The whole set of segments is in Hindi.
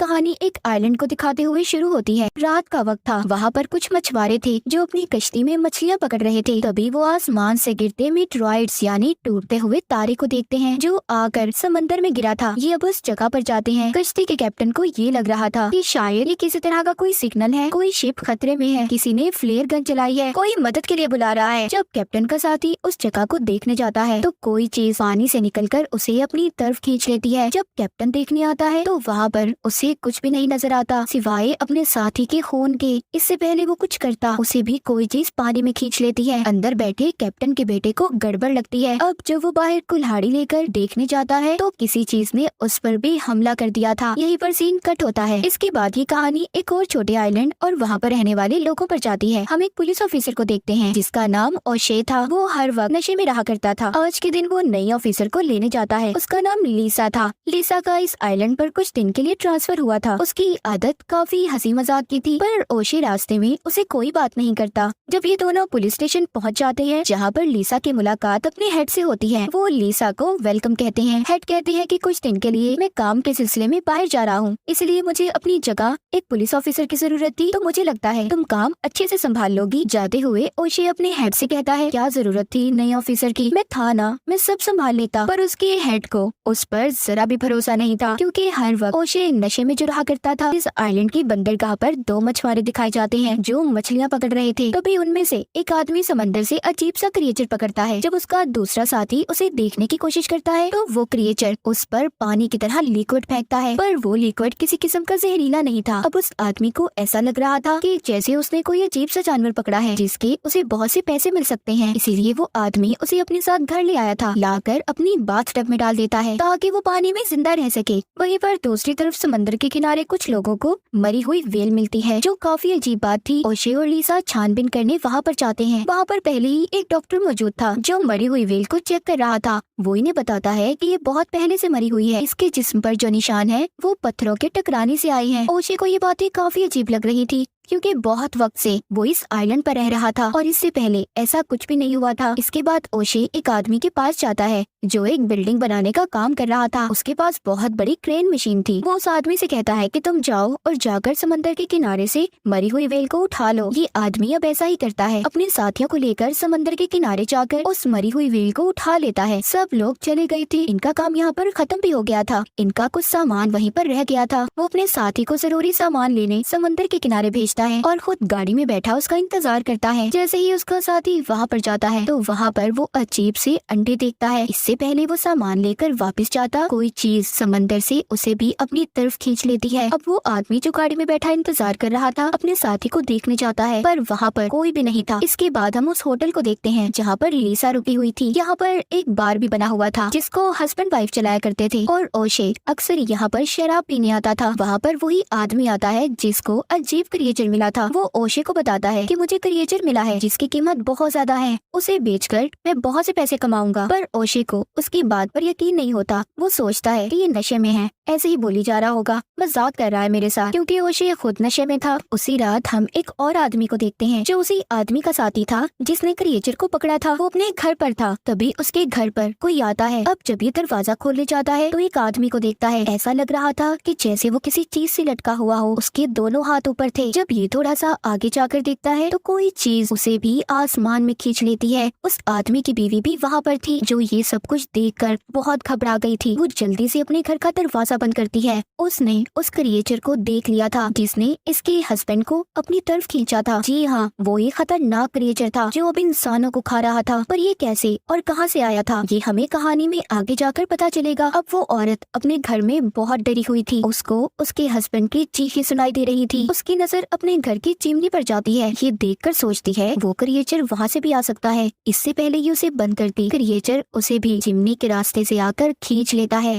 कहानी एक आइलैंड को दिखाते हुए शुरू होती है। रात का वक्त था। वहाँ पर कुछ मछुआरे थे जो अपनी कश्ती में मछलियाँ पकड़ रहे थे। तभी वो आसमान से गिरते मीटरॉइड्स यानी टूटते हुए तारे को देखते हैं जो आकर समंदर में गिरा था। ये अब उस जगह पर जाते हैं। कश्ती के कैप्टन को ये लग रहा था कि शायद ये किसी तरह का कोई सिग्नल है, कोई शिप खतरे में है, किसी ने फ्लेयर गन चलाई है, कोई मदद के लिए बुला रहा है। जब कैप्टन का साथी उस जगह को देखने जाता है तो कोई चीज पानी से निकलकर उसे अपनी तरफ खींच लेती है। जब कैप्टन देखने आता है तो वहाँ पर उसे कुछ भी नहीं नजर आता सिवाय अपने साथी के खून के। इससे पहले वो कुछ करता उसे भी कोई चीज पानी में खींच लेती है। अंदर बैठे कैप्टन के बेटे को गड़बड़ लगती है। अब जब वो बाहर कुल्हाड़ी लेकर देखने जाता है तो किसी चीज ने उस पर भी हमला कर दिया था। यहीं पर सीन कट होता है। इसके बाद ये कहानी एक और छोटे आइलैंड और वहाँ पर रहने वाले लोगों पर जाती है। हम एक पुलिस ऑफिसर को देखते हैं जिसका नाम ओशे था। वो हर वक्त नशे में रहा करता था। आज के दिन वो नई ऑफिसर को लेने जाता है। उसका नाम लीसा था। लीसा का इस आइलैंड पर कुछ दिन के लिए ट्रांसफर हुआ था। उसकी आदत काफी हंसी मजाक की थी, पर ओशे रास्ते में उसे कोई बात नहीं करता। जब ये दोनों पुलिस स्टेशन पहुंच जाते हैं जहाँ पर लीसा की मुलाकात अपने हेड से होती है, वो लीसा को वेलकम कहते हैं। हेड कहते हैं कि कुछ दिन के लिए मैं काम के सिलसिले में बाहर जा रहा हूँ, इसलिए मुझे अपनी जगह एक पुलिस ऑफिसर की जरूरत थी, तो मुझे लगता है तुम काम अच्छे से संभाल लोगी। जाते हुए ओशे अपने हेड से कहता है क्या जरूरत थी नई ऑफिसर की, मैं था ना, मैं सब संभाल लेता। पर उसके हेड को उस पर जरा भी भरोसा नहीं था क्योंकि हर वक्त ओशे नशे में जो रहा करता था। इस आइलैंड की बंदरगाह पर दो मछुआरे दिखाए जाते हैं जो मछलियाँ पकड़ रहे थे। तभी उनमें से एक आदमी समंदर से अजीब सा क्रिएचर पकड़ता है। जब उसका दूसरा साथी उसे देखने की कोशिश करता है तो वो क्रिएचर उस पर पानी की तरह लिक्विड फेंकता है, पर वो लिक्विड किसी किस्म का जहरीला नहीं था। अब उस आदमी को ऐसा लग रहा था कि जैसे उसने कोई अजीब सा जानवर पकड़ा है जिसके उसे बहुत से पैसे मिल सकते हैं। इसीलिए वो आदमी उसे अपने साथ घर ले आया था, लाकर अपनी बाथटब में डाल देता है ताकि वो पानी में जिंदा रह सके। वहीं पर दूसरी तरफ समंदर के किनारे कुछ लोगों को मरी हुई व्हेल मिलती है जो काफी अजीब बात थी। ओशे और लीसा छानबीन करने वहाँ पर जाते हैं। वहाँ पर पहले ही एक डॉक्टर मौजूद था जो मरी हुई व्हेल को चेक कर रहा था। वो इन्हें बताता है कि ये बहुत पहले से मरी हुई है, इसके जिस्म पर जो निशान है वो पत्थरों के टकराने से आए हैं। ओशे को ये बातें काफी अजीब लग रही थी क्योंकि बहुत वक्त से वो इस आइलैंड पर रह रहा था और इससे पहले ऐसा कुछ भी नहीं हुआ था। इसके बाद ओशे एक आदमी के पास जाता है जो एक बिल्डिंग बनाने का काम कर रहा था। उसके पास बहुत बड़ी क्रेन मशीन थी। वो उस आदमी से कहता है कि तुम जाओ और जाकर समंदर के किनारे से मरी हुई व्हेल को उठा लो। ये आदमी अब ऐसा ही करता है, अपने साथियों को लेकर समंदर के किनारे जाकर उस मरी हुई व्हेल को उठा लेता है। सब लोग चले गए थे, इनका काम यहाँ पर खत्म भी हो गया था। इनका कुछ सामान वहीं पर रह गया था। वो अपने साथी को जरूरी सामान लेने समंदर के किनारे भेजता है और खुद गाड़ी में बैठा उसका इंतजार करता है। जैसे ही उसका साथी वहाँ पर जाता है तो वहाँ पर वो अजीब से अंडे देखता है। इससे पहले वो सामान लेकर वापस जाता, कोई चीज समंदर से उसे भी अपनी तरफ खींच लेती है। अब वो आदमी जो गाड़ी में बैठा इंतजार कर रहा था अपने साथी को देखने जाता है, पर वहाँ पर कोई भी नहीं था। इसके बाद हम उस होटल को देखते हैं जहाँ पर लीसा रुकी हुई थी। यहाँ पर एक बार भी बना हुआ था जिसको हस्बैंड वाइफ चलाया करते थे और ओशे अक्सर यहाँ पर शराब पीने आता था। वहाँ पर वही आदमी आता है जिसको अजीब क्रिएचर मिला था। वो ओशे को बताता है कि मुझे क्रिएचर मिला है जिसकी कीमत बहुत ज्यादा है, उसे बेचकर मैं बहुत से पैसे कमाऊंगा। पर ओशे को उसकी बात पर यकीन नहीं होता। वो सोचता है कि ये नशे में है, ऐसे ही बोली जा रहा होगा, मजाक कर रहा है मेरे साथ, क्योंकि ओशे खुद नशे में था। उसी रात हम एक और आदमी को देखते हैं जो उसी आदमी का साथी था जिसने क्रिएचर को पकड़ा था। वो अपने घर पर था, तभी उसके घर पर कोई आता है। अब जब ये दरवाजा खोलने जाता है तो एक आदमी को देखता है। ऐसा लग रहा था कि जैसे वो किसी चीज से लटका हुआ हो। उसके दोनों हाथ ऊपर थे। जब ये थोड़ा सा आगे जाकर देखता है तो कोई चीज उसे भी आसमान में खींच लेती है। उस आदमी की बीवी भी वहाँ पर थी जो ये सब कुछ देखकर बहुत घबरा गई थी। वो जल्दी से अपने घर का दरवाजा बंद करती है। उसने उस क्रिएचर को देख लिया था जिसने इसके हस्बैंड को अपनी तरफ खींचा था। जी हाँ, वो एक खतरनाक क्रिएचर था जो अब इंसानों को खा रहा था। पर ये कैसे और कहाँ से आया था ये हमें कहानी में आगे जाकर पता चलेगा। अब वो औरत अपने घर में बहुत डरी हुई थी। उसको उसके हस्बैंड की चीखें सुनाई दे रही थी। उसकी नजर अपने घर की चिमनी पर जाती है। ये देखकर सोचती है वो क्रिएचर वहाँ से भी आ सकता है। इससे पहले ये उसे बंद करती, क्रिएचर उसे भी चिमनी के रास्ते से आकर खींच लेता है।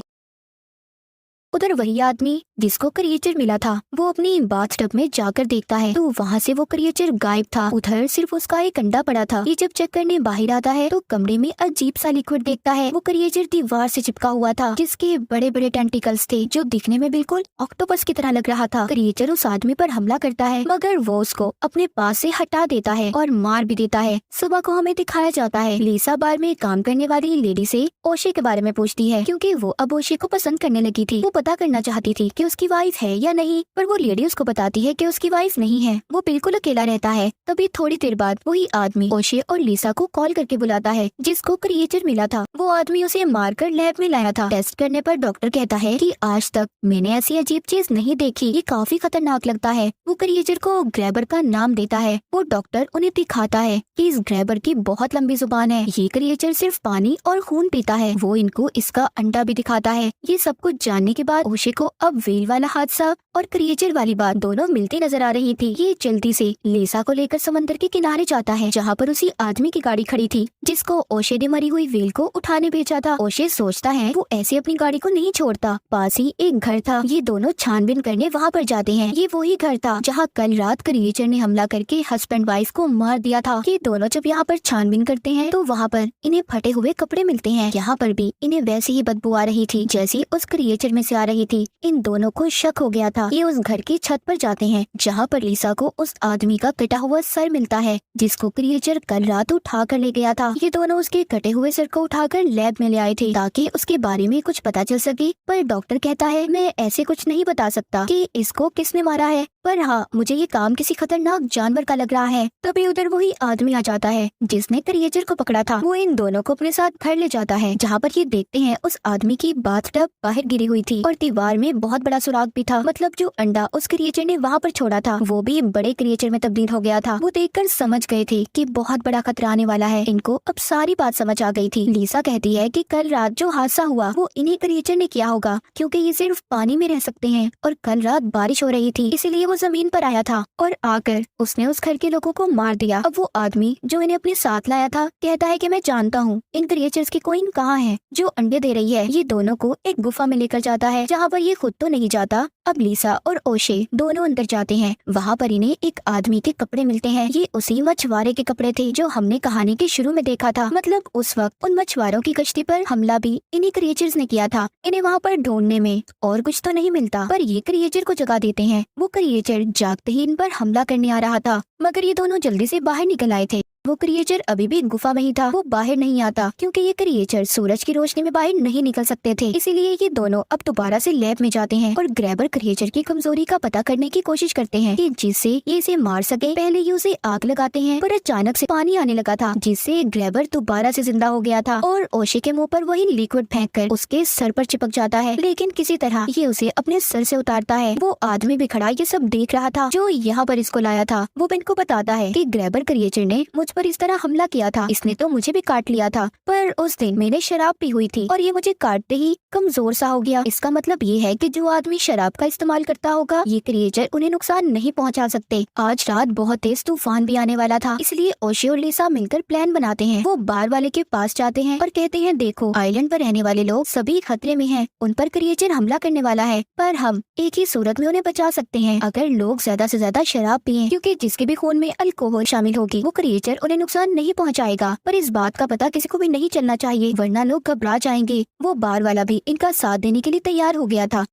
उधर वही आदमी जिसको क्रिएचर मिला था वो अपनी बाथटब में जाकर देखता है तो वहाँ से वो क्रिएचर गायब था। उधर सिर्फ उसका एक अंडा पड़ा था। ये जब चेक करने बाहर आता है तो कमरे में अजीब सा लिक्विड देखता है। वो क्रिएचर दीवार से चिपका हुआ था जिसके बड़े बड़े टेंटिकल्स थे जो दिखने में बिल्कुल ऑक्टोपस की तरह लग रहा था। क्रिएचर उस आदमी पर हमला करता है मगर वो उसको अपने पास से हटा देता है और मार भी देता है। सुबह को हमें दिखाया जाता है लीसा बार में काम करने वाली लेडी से ओशे के बारे में पूछती है क्योंकि वो अब ओशे को पसंद करने लगी थी। वो पता करना चाहती थी कि उसकी वाइफ है या नहीं, पर वो लेडी उसको बताती है कि उसकी वाइफ नहीं है, वो बिल्कुल अकेला रहता है। तभी थोड़ी देर बाद वही आदमी ओशे और लिसा को कॉल करके बुलाता है जिसको क्रिएचर मिला था। वो आदमी उसे मारकर लैब में लाया था। टेस्ट करने पर डॉक्टर कहता है कि आज तक मैंने ऐसी अजीब चीज नहीं देखी, ये काफी खतरनाक लगता है। वो क्रिएचर को ग्रैबर का नाम देता है। वो डॉक्टर उन्हें दिखाता है कि इस ग्रैबर की बहुत लंबी जुबान है, ये क्रिएचर सिर्फ पानी और खून पीता है। वो इनको इसका अंडा भी दिखाता है। ये सब कुछ जानने के बाद ओशे को अब व्हेल वाला हादसा और क्रिएचर वाली बात दोनों मिलती नजर आ रही थी। ये जल्दी से लिसा को लेकर समंदर के किनारे जाता है जहाँ पर उसी आदमी की गाड़ी खड़ी थी जिसको ओशे ने मरी हुई व्हेल को उठाने भेजा था। ओशे सोचता है वो ऐसे अपनी गाड़ी को नहीं छोड़ता। पास ही एक घर था। ये दोनों छानबीन करने वहाँ पर जाते हैं। ये वही घर था जहाँ कल रात क्रिएचर ने हमला करके हस्बैंड वाइफ को मार दिया था। ये दोनों जब यहाँ पर छानबीन करते हैं तो वहाँ पर इन्हें फटे हुए कपड़े मिलते हैं। यहाँ पर भी इन्हें वैसी ही बदबू आ रही थी जैसी उस क्रिएचर में से आ रही थी। इन दोनों को शक हो गया था। ये उस घर की छत पर जाते हैं जहाँ पर लिसा को उस आदमी का कटा हुआ सर मिलता है जिसको क्रिएचर कल रात उठा कर ले गया था। ये दोनों उसके कटे हुए सर को उठाकर लैब में ले आए थे ताकि उसके बारे में कुछ पता चल सके, पर डॉक्टर कहता है मैं ऐसे कुछ नहीं बता सकता कि इसको किसने मारा है, पर हाँ मुझे ये काम किसी खतरनाक जानवर का लग रहा है। तभी उधर वही आदमी आ जाता है जिसने क्रिएचर को पकड़ा था। वो इन दोनों को अपने साथ घर ले जाता है जहाँ पर ये देखते हैं उस आदमी की बाथटब बाहर गिरी हुई थी और दीवार में बहुत बड़ा सुराग भी था। मतलब जो अंडा उस क्रिएचर ने वहाँ पर छोड़ा था वो भी बड़े क्रिएचर में तब्दील हो गया था। वो देखकर समझ गए थे कि बहुत बड़ा खतरा आने वाला है। इनको अब सारी बात समझ आ गई थी। लिसा कहती है कि कल रात जो हादसा हुआ वो इन्हीं क्रिएचर ने किया होगा क्योंकि ये सिर्फ पानी में रह सकते हैं और कल रात बारिश हो रही थी इसीलिए वो जमीन पर आया था और आकर उसने उस घर के लोगों को मार दिया। अब वो आदमी जो इन्हें अपने साथ लाया था कहता है कि मैं जानता हूँ इन क्रिएचर्स की कोइन कहाँ है जो अंडे दे रही है। ये दोनों को एक गुफा में लेकर जाता है जहाँ पर ये खुद तो नहीं जाता। अब लिसा और ओशे दोनों अंदर जाते हैं। वहाँ पर इन्हें एक आदमी के कपड़े मिलते हैं। ये उसी मछुआरे के कपड़े थे जो हमने कहानी के शुरू में देखा था। मतलब उस वक्त उन मछुआरों की कश्ती पर हमला भी इन्हीं क्रिएचर्स ने किया था। इन्हें वहाँ पर ढूंढने में और कुछ तो नहीं मिलता पर ये क्रिएचर को जगा देते हैं। वो क्रिएचर जागते ही इन पर हमला करने आ रहा था मगर ये दोनों जल्दी से बाहर निकल आए थे। वो क्रिएचर अभी भी गुफा में ही था। वो बाहर नहीं आता क्योंकि ये क्रिएचर सूरज की रोशनी में बाहर नहीं निकल सकते थे। इसीलिए ये दोनों अब दोबारा से लैब में जाते हैं और ग्रैबर क्रिएचर की कमजोरी का पता करने की कोशिश करते हैं कि जिससे ये इसे मार सके। पहले ये उसे आग लगाते हैं पर अचानक से पानी आने लगा था जिससे ग्रैबर दोबारा से जिंदा हो गया था और ओशे के मुंह पर वही लिक्विड फेंककर उसके सर पर चिपक जाता है। लेकिन किसी तरह ये उसे अपने सर से उतारता है। वो आदमी भी खड़ा ये सब देख रहा था जो यहाँ पर इसको लाया था। वो बिन को बताता है कि ग्रैबर क्रिएचर ने मुझ पर इस तरह हमला किया था। इसने तो मुझे भी काट लिया था पर उस दिन मैंने शराब पी हुई थी और ये मुझे काटते ही कमजोर सा हो गया। इसका मतलब ये है कि जो आदमी शराब का इस्तेमाल करता होगा ये क्रिएचर उन्हें नुकसान नहीं पहुंचा सकते। आज रात बहुत तेज तूफान भी आने वाला था इसलिए ओशे और लिसा मिलकर प्लान बनाते हैं। वो बार वाले के पास जाते हैं और कहते हैं देखो आइलैंड पर रहने वाले लोग सभी खतरे में हैं। उन पर क्रिएचर हमला करने वाला है पर हम एक ही सूरत में उन्हें बचा सकते हैं अगर लोग ज्यादा से ज्यादा शराब पिए क्योंकि जिसके भी खून में अल्कोहल शामिल होगी वो क्रिएचर उन्हें नुकसान नहीं पहुंचाएगा। पर इस बात का पता किसी को भी नहीं चलना चाहिए वरना लोग घबरा जाएंगे। वो बार वाला भी इनका साथ देने के लिए तैयार हो गया था।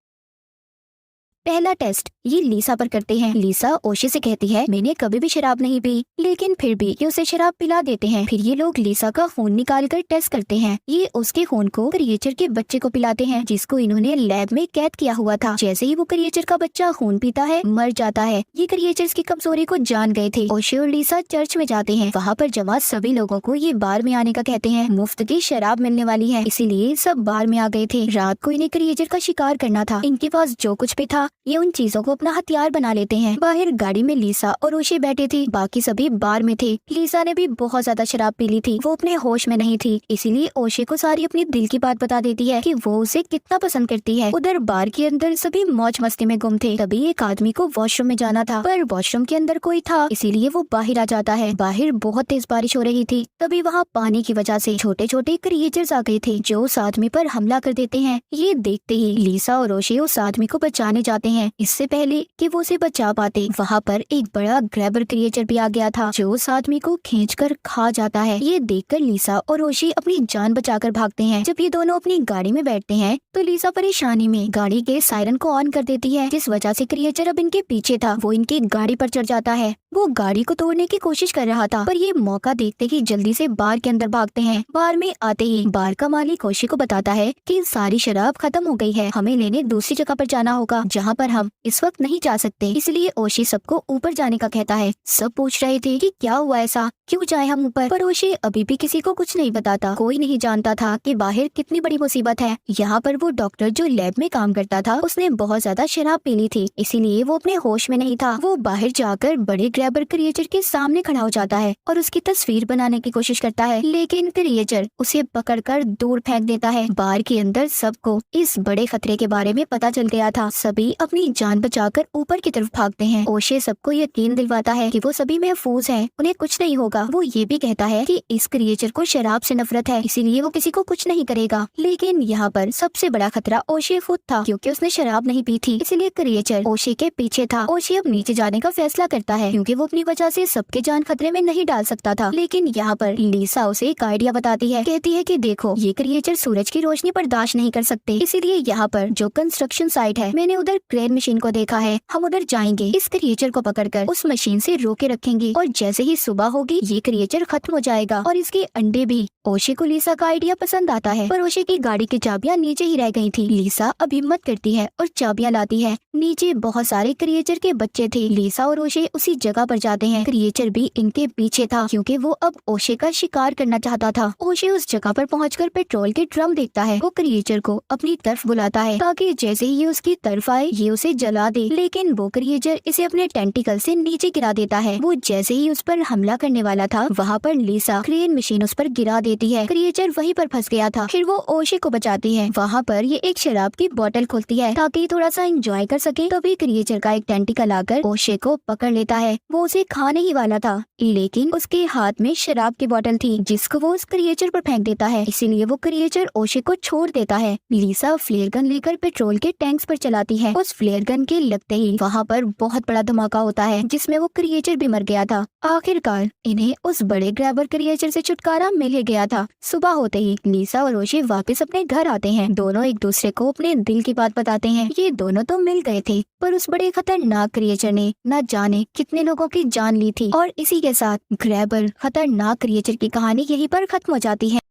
पहला टेस्ट ये लिसा पर करते हैं। लिसा ओशे से कहती है मैंने कभी भी शराब नहीं पी लेकिन फिर भी ये उसे शराब पिला देते हैं। फिर ये लोग लिसा का खून निकाल कर टेस्ट करते हैं। ये उसके खून को क्रिएचर के बच्चे को पिलाते हैं जिसको इन्होंने लैब में कैद किया हुआ था। जैसे ही वो क्रिएचर का बच्चा खून पीता है मर जाता है। ये क्रिएचर्स की कमजोरी को जान गए थे। ओशे और लिसा चर्च में जाते हैं। वहाँ पर जमा सभी लोगों को ये बार में आने का कहते हैं। मुफ्त की शराब मिलने वाली है इसीलिए सब बार में आ गए थे। रात को इन्हें क्रिएचर का शिकार करना था। इनके पास जो कुछ भी था ये उन चीजों को अपना हथियार बना लेते हैं। बाहर गाड़ी में लिसा और ओशे बैठे थे। बाकी सभी बार में थे। लिसा ने भी बहुत ज्यादा शराब पी ली थी। वो अपने होश में नहीं थी इसीलिए ओशे को सारी अपनी दिल की बात बता देती है कि वो उसे कितना पसंद करती है। उधर बार के अंदर सभी मौज मस्ती में गुम थे। तभी एक आदमी को वॉशरूम में जाना था पर वॉशरूम के अंदर कोई था इसीलिए वो बाहर आ जाता है। बाहर बहुत तेज बारिश हो रही थी। तभी वहाँ पानी की वजह से छोटे छोटे क्रिएचर्स आ गए थे जो उस आदमी पर हमला कर देते हैं। ये देखते ही लिसा और ओशे उस आदमी को बचाने जाते हैं। इससे पहले कि वो उसे बचा पाते, वहाँ पर एक बड़ा ग्रैबर क्रिएचर भी आ गया था जो उस आदमी को खींचकर खा जाता है। ये देखकर लीसा और ओशी अपनी जान बचाकर भागते हैं। जब ये दोनों अपनी गाड़ी में बैठते हैं तो लीसा परेशानी में गाड़ी के सायरन को ऑन कर देती है, जिस वजह से क्रिएचर अब इनके पीछे था वो इनकी गाड़ी पर चढ़ जाता है। वो गाड़ी को तोड़ने की कोशिश कर रहा था, पर ये मौका देखते ही जल्दी से बार के अंदर भागते हैं। बार में आते ही बार का मालिक ओशी को बताता है कि सारी शराब खत्म हो गई है, हमें लेने दूसरी जगह पर जाना होगा जहाँ पर हम इस वक्त नहीं जा सकते। इसलिए ओशी सबको ऊपर जाने का कहता है। सब पूछ रहे थे कि क्या हुआ, ऐसा क्यों जाए हम ऊपर, पर ओशी अभी भी किसी को कुछ नहीं बताता। कोई नहीं जानता था कि बाहर कितनी बड़ी मुसीबत है। यहाँ पर वो डॉक्टर जो लैब में काम करता था उसने बहुत ज्यादा शराब पी ली थी, इसीलिए वो अपने होश में नहीं था। वो बाहर जाकर बड़े ग्रैबर क्रिएचर के सामने खड़ा हो जाता है और उसकी तस्वीर बनाने की कोशिश करता है, लेकिन क्रिएचर उसे पकड़कर दूर फेंक देता है। बार के अंदर सबको इस बड़े खतरे के बारे में पता चल गया था। सभी अपनी जान बचाकर ऊपर की तरफ भागते हैं। ओशे सबको यकीन दिलवाता है कि वो सभी महफूज हैं, उन्हें कुछ नहीं होगा। वो ये भी कहता है कि इस क्रिएचर को शराब से नफरत है, इसीलिए वो किसी को कुछ नहीं करेगा। लेकिन यहाँ पर सबसे बड़ा खतरा ओशे खुद था, क्योंकि उसने शराब नहीं पी थी, इसलिए क्रिएचर ओशे के पीछे था। ओशे अब नीचे जाने का फैसला करता है, क्योंकि वो अपनी वजह से सबके जान खतरे में नहीं डाल सकता था। लेकिन यहाँ पर लीसा उसे एक आइडिया बताती है। कहती है कि देखो, ये क्रिएचर सूरज की रोशनी बर्दाश्त नहीं कर सकते, इसीलिए यहाँ पर जो कंस्ट्रक्शन साइट है, मैंने उधर क्रेन मशीन को देखा है, हम उधर जाएंगे, इस क्रिएचर को पकड़कर उस मशीन से रोके रखेंगे और जैसे ही सुबह होगी ये क्रिएचर खत्म हो जाएगा और इसके अंडे भी। ओशे को लीसा का आइडिया पसंद आता है, पर ओशे की गाड़ी की चाबियां नीचे ही रह गई थी। लीसा अब हिम्मत करती है और चाबियां लाती है। नीचे बहुत सारे क्रिएचर के बच्चे थे। लीसा और ओशे उसी जगह पर जाते हैं। क्रिएचर भी इनके पीछे था, क्योंकि वो अब ओशे का शिकार करना चाहता था। ओशे उस जगह पर पहुंचकर पेट्रोल के ड्रम देखता है। वो क्रिएचर को अपनी तरफ बुलाता है ताकि जैसे ही ये उसकी तरफ आए ये उसे जला दे, लेकिन वो क्रिएचर इसे अपने टेंटिकल से नीचे गिरा देता है। वो जैसे ही उस पर हमला करने वाला था, वहाँ पर लीसा क्रेन मशीन उस पर गिरा देती है। क्रिएचर वहीं पर फंस गया था। फिर वो ओशे को बचाती है। वहाँ पर ये एक शराब की बोतल खोलती है ताकि थोड़ा सा एंजॉय कर सके। तभी क्रिएचर का एक टेंटिकल आकर ओशे को पकड़ लेता है। वो उसे खाने ही वाला था, लेकिन उसके हाथ में शराब की बोतल थी, जिसको वो उस क्रिएचर पर फेंक देता है। इसीलिए वो क्रिएचर ओशे को छोड़ देता है। लीसा फ्लेयर गन लेकर पेट्रोल के टैंक्स पर चलाती है। उस फ्लेयर गन के लगते ही वहाँ पर बहुत बड़ा धमाका होता है, जिसमें वो क्रिएचर भी मर गया था। आखिरकार इन्हें उस बड़े ग्रैबर क्रिएचर से छुटकारा मिल ही गया था। सुबह होते ही लीसा और ओशे वापस अपने घर आते हैं। दोनों एक दूसरे को अपने दिल की बात बताते हैं। ये दोनों तो मिल गए थे, पर उस बड़े खतरनाक क्रिएचर ने न जाने कितने लोगों की जान ली थी। और इसी के साथ ग्रैबर खतरनाक क्रिएचर की कहानी यहीं पर खत्म हो जाती है।